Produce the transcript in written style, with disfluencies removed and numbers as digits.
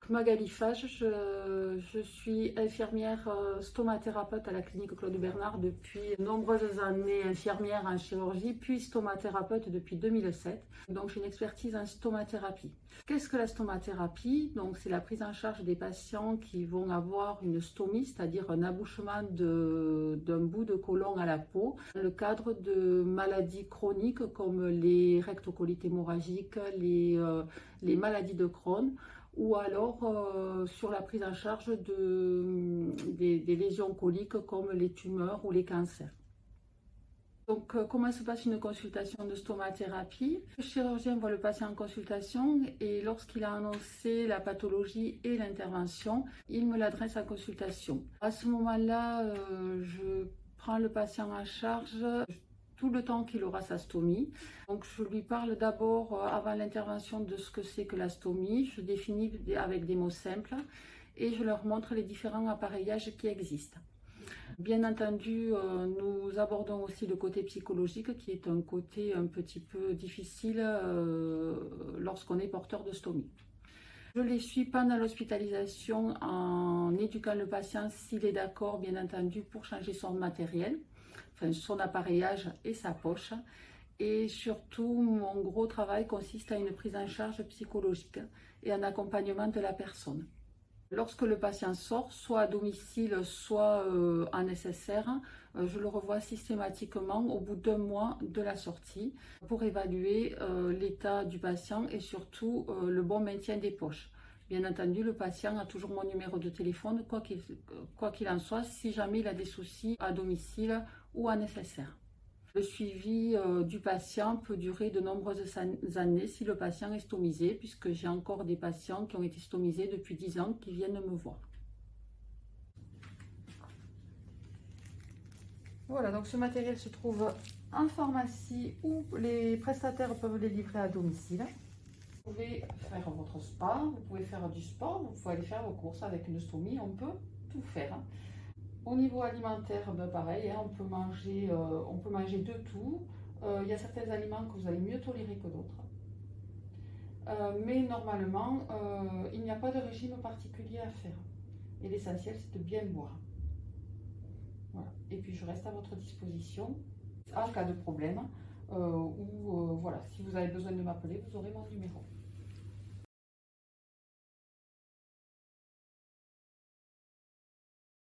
Magali Fage, je suis infirmière stomathérapeute à la clinique Claude Bernard depuis de nombreuses années, infirmière en chirurgie, puis stomathérapeute depuis 2007. Donc j'ai une expertise en stomathérapie. Qu'est-ce que la stomathérapie? Donc c'est la prise en charge des patients qui vont avoir une stomie, c'est-à-dire un abouchement d'un bout de côlon à la peau, dans le cadre de maladies chroniques comme les rectocolites hémorragiques, les maladies de Crohn, ou alors sur la prise en charge des lésions coliques comme les tumeurs ou les cancers. Donc, comment se passe une consultation de stomathérapie? Le chirurgien voit le patient en consultation et lorsqu'il a annoncé la pathologie et l'intervention, il me l'adresse en consultation. À ce moment-là, je prends le patient en charge tout le temps qu'il aura sa stomie. Donc je lui parle d'abord avant l'intervention de ce que c'est que la stomie, je définis avec des mots simples et je leur montre les différents appareillages qui existent. Bien entendu, nous abordons aussi le côté psychologique qui est un côté un petit peu difficile lorsqu'on est porteur de stomie. Je les suis pendant l'hospitalisation en éduquant le patient s'il est d'accord, bien entendu, pour changer son matériel, enfin son appareillage et sa poche. Et surtout, mon gros travail consiste à une prise en charge psychologique et un accompagnement de la personne. Lorsque le patient sort, soit à domicile, soit en SSR, je le revois systématiquement au bout d'1 mois de la sortie pour évaluer l'état du patient et surtout le bon maintien des poches. Bien entendu, le patient a toujours mon numéro de téléphone, quoi qu'il en soit, si jamais il a des soucis à domicile ou en SSR. Le suivi du patient peut durer de nombreuses années si le patient est stomisé, puisque j'ai encore des patients qui ont été stomisés depuis 10 ans qui viennent me voir. Voilà, donc ce matériel se trouve en pharmacie ou les prestataires peuvent les livrer à domicile. Vous pouvez faire votre spa, vous pouvez faire du sport, vous pouvez aller faire vos courses avec une stomie, on peut tout faire. Au niveau alimentaire, ben pareil, hein, on peut manger de tout. Il y a certains aliments que vous allez mieux tolérer que d'autres. Mais normalement, il n'y a pas de régime particulier à faire. Et l'essentiel, c'est de bien boire. Voilà. Et puis, je reste à votre disposition en cas de problème. Voilà, si vous avez besoin de m'appeler, vous aurez mon numéro.